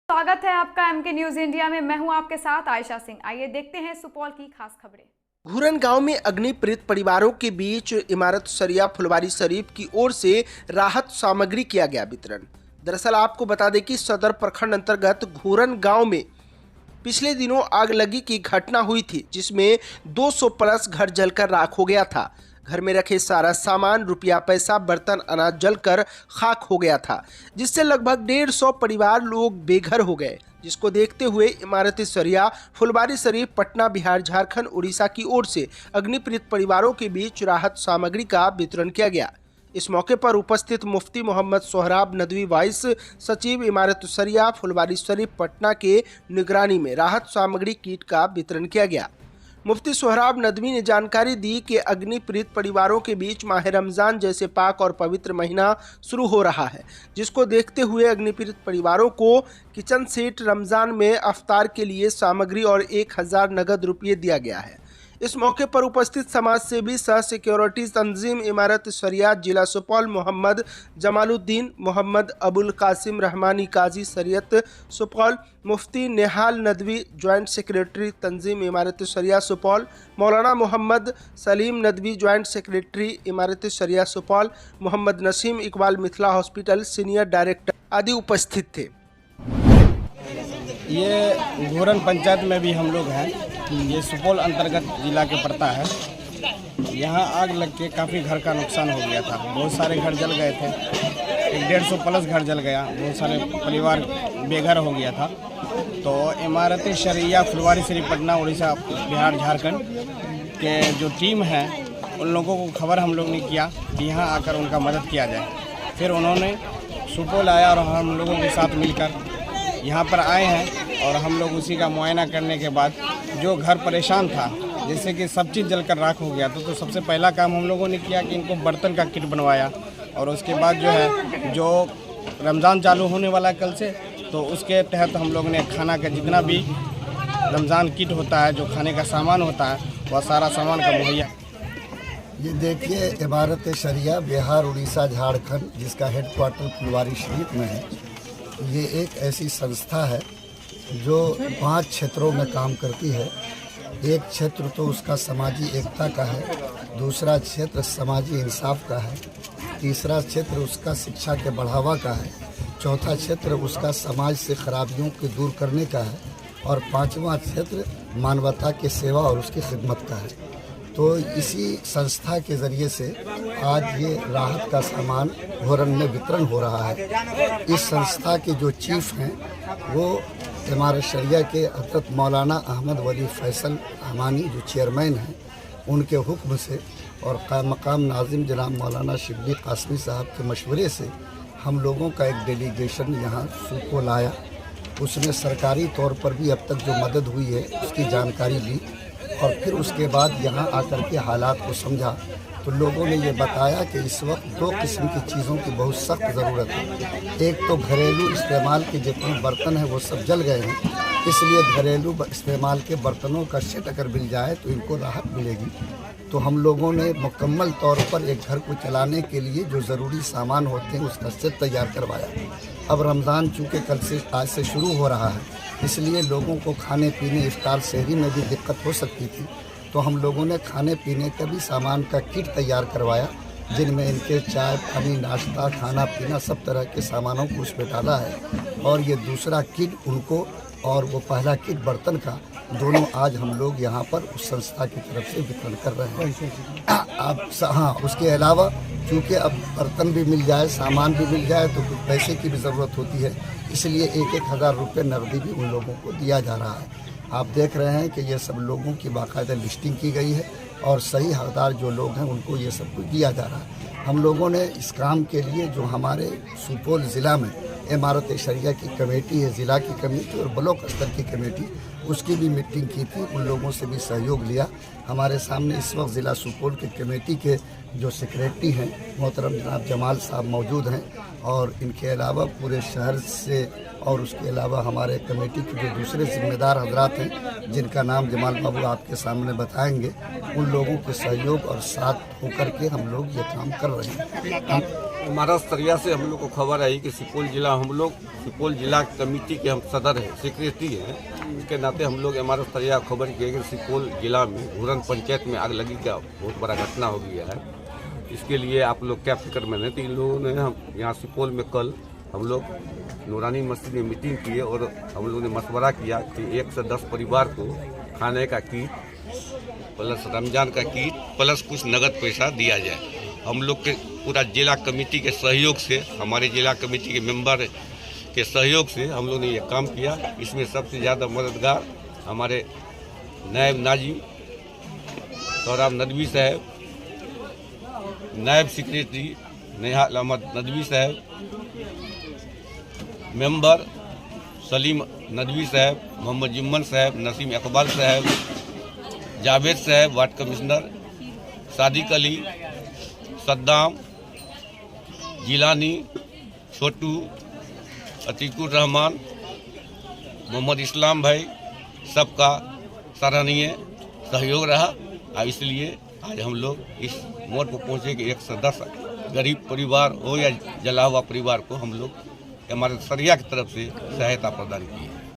स्वागत है आपका एमके न्यूज इंडिया में। मैं हूं आपके साथ आयशा सिंह। आइए देखते हैं सुपौल की खास खबरें। घूरन गांव में अग्निपीड़ित परिवारों के बीच इमारत सरिया फुलवारी शरीफ की ओर से राहत सामग्री किया गया वितरण। दरअसल आपको बता दें कि सदर प्रखंड अंतर्गत घूरन गांव में पिछले दिनों आग लगी की घटना हुई थी, जिसमें 200 प्लस घर जलकर राख हो गया था। घर में रखे सारा सामान, रुपया पैसा, बर्तन, अनाज जलकर खाक हो गया था, जिससे लगभग 150 परिवार लोग बेघर हो गए। जिसको देखते हुए इमारत सरिया फुलवारी शरीफ पटना, बिहार, झारखंड, उड़ीसा की ओर से अग्निपीड़ित परिवारों के बीच राहत सामग्री का वितरण किया गया। इस मौके पर उपस्थित मुफ्ती मोहम्मद सोहराब नदवी, वाइस सचिव इमारत सरिया फुलवारी शरीफ पटना के निगरानी में राहत सामग्री किट का वितरण किया गया। मुफ्ती सोहराब नदवी ने जानकारी दी कि अग्निपीड़ित परिवारों के बीच माह रमजान जैसे पाक और पवित्र महीना शुरू हो रहा है, जिसको देखते हुए अग्निपीड़ित परिवारों को किचन सेट, रमजान में अफ्तार के लिए सामग्री और 1000 नगद रुपये दिया गया है। इस मौके पर उपस्थित समाज सेवी सह सिक्योरिटी तंजीम इमारत शरिया जिला Supaul Mohammad Jamaluddin, Mohammad Abul Qasim Rahmani, Qazi Shariat Supaul, Mufti Nehal Nadvi, joint secretary Tanzeem Imarat Sharia Supaul, Maulana Mohammad Salim Nadvi, joint secretary Imarat Sharia Supaul, Mohammad Naseem Iqbal, Mithila hospital senior director आदि उपस्थित थे। ये घूरन पंचायत में भी हम लोग हैं। ये सुपौल अंतर्गत जिला के पड़ता है। यहाँ आग लग के काफ़ी घर का नुकसान हो गया था। बहुत सारे घर जल गए थे। 150 प्लस घर जल गया। बहुत सारे परिवार बेघर हो गया था। तो इमारत शरिया फुलवारी शरीफ पटना, उड़ीसा, बिहार, झारखंड के जो टीम है उन लोगों को खबर हम लोग ने किया कि यहाँ आकर उनका मदद किया जाए। फिर उन्होंने सुपौल आया और हम लोगों के साथ मिलकर यहाँ पर आए हैं और हम लोग उसी का मुआयना करने के बाद जो घर परेशान था, जैसे कि सब चीज़ जलकर राख हो गया था, तो सबसे पहला काम हम लोगों ने किया कि इनको बर्तन का किट बनवाया। और उसके बाद जो है जो रमज़ान चालू होने वाला कल से, तो उसके तहत हम लोग ने खाना का जितना भी रमज़ान किट होता है, जो खाने का सामान होता है, वह सारा सामान का मुहैया। ये देखिए इमारत शरिया बिहार, उड़ीसा, झारखंड, जिसका हेडक्वार्टर फुलवारी शरीफ में है। ये एक ऐसी संस्था है जो 5 क्षेत्रों में काम करती है। एक क्षेत्र तो उसका समाजी एकता का है, दूसरा क्षेत्र समाजी इंसाफ का है, तीसरा क्षेत्र उसका शिक्षा के बढ़ावा का है, चौथा क्षेत्र उसका समाज से खराबियों को दूर करने का है, और 5वां क्षेत्र मानवता की सेवा और उसकी खिदमत का है। तो इसी संस्था के ज़रिए से आज ये राहत का सामान घूरन में वितरण हो रहा है। इस संस्था के जो चीफ हैं वो इमारत शरिया के हज़रत मौलाना अहमद वली फैसल रहमानी, जो चेयरमैन हैं, उनके हुक्म से और मकाम नाजिम जनाब मौलाना शिबली कासमी साहब के मशवरे से हम लोगों का एक डेलीगेशन यहाँ सुपौल आया। उसने सरकारी तौर पर भी अब तक जो मदद हुई है उसकी जानकारी ली और फिर उसके बाद यहाँ आकर के हालात को समझा। तो लोगों ने ये बताया कि इस वक्त 2 किस्म की चीज़ों की बहुत सख्त ज़रूरत है। एक तो घरेलू इस्तेमाल के जितने बर्तन हैं वो सब जल गए हैं, इसलिए घरेलू इस्तेमाल के बर्तनों का सेट अगर मिल जाए तो इनको राहत मिलेगी। तो हम लोगों ने मुकम्मल तौर पर एक घर को चलाने के लिए जो ज़रूरी सामान होते हैं उसका सेट तैयार करवाया। अब रमज़ान चूँकि कल से आज से शुरू हो रहा है, इसलिए लोगों को खाने पीने, इफ्तार सहरी में भी दिक्कत हो सकती थी। तो हम लोगों ने खाने पीने का भी सामान का किट तैयार करवाया, जिनमें इनके चाय, पानी, नाश्ता, खाना पीना सब तरह के सामानों को उसमें डाला है। और ये दूसरा किट उनको और वो पहला किट बर्तन का, दोनों आज हम लोग यहाँ पर उस संस्था की तरफ से वितरण कर रहे हैं। अब हाँ, उसके अलावा चूँकि अब बर्तन भी मिल जाए, सामान भी मिल जाए, तो कुछ पैसे की भी ज़रूरत होती है, इसलिए 1-1000 रुपये नकदी भी उन लोगों को दिया जा रहा है। आप देख रहे हैं कि ये सब लोगों की बाकायदा लिस्टिंग की गई है और सही हकदार जो लोग हैं उनको ये सब कुछ दिया जा रहा है। हम लोगों ने इस काम के लिए जो हमारे सुपौल ज़िला में इमारत शरिया की कमेटी है, ज़िला की कमेटी और ब्लॉक स्तर की कमेटी, उसकी भी मीटिंग की थी। उन लोगों से भी सहयोग लिया। हमारे सामने इस वक्त ज़िला सुपौल के कमेटी के जो सेक्रेटरी हैं मोहतरम जनाब जमाल साहब मौजूद हैं, और इनके अलावा पूरे शहर से और उसके अलावा हमारे कमेटी के जो दूसरे जिम्मेदार हजरात हैं जिनका नाम जमाल बाबू आपके सामने बताएंगे, उन लोगों के सहयोग और साथ होकर के हम लोग ये काम कर रहे हैं। इमारत सरिया से हम लोग को खबर आई कि सुपौल जिला कमेटी के हम सदर हैं, सेक्रेटरी हैं। इसके नाते हम लोग इमारत सरिया खबर किए कि सुपौल जिला में घूरन पंचायत में आग लगी का बहुत बड़ा घटना हो गया है। इसके लिए आप लोग क्या फिक्र में हैं? तो इन लोगों ने हम यहाँ सुपौल में कल हम लोग नूरानी मस्जिद में मीटिंग किए और हम लोगों ने मशवरा किया कि 1 से 10 परिवार को खाने का किट प्लस रमजान का किट प्लस कुछ नगद पैसा दिया जाए। हम लोग के पूरा जिला कमेटी के सहयोग से, हमारे जिला कमेटी के मेंबर के सहयोग से हम लोग ने ये काम किया। इसमें सबसे ज़्यादा मददगार हमारे नायब नाजिम सौराब नदवी साहब, नायब सेक्रेटरी नेहाल अहमद नदवी साहब, मेंबर सलीम नदवी साहब, मोहम्मद जिम्मन साहब, नसीम इकबाल साहब, जावेद साहब, वार्ड कमिश्नर सादिक अली, सद्दाम, जिलानी, छोटू, अतीकुर रहमान, मोहम्मद इस्लाम भाई, सबका सराहनीय सहयोग रहा। और इसलिए आज हम लोग इस मोड़ पर पहुँचे कि 1 से 10 गरीब परिवार हो या जला हुआ परिवार को हम लोग इमारत सरिया की तरफ से सहायता प्रदान की है।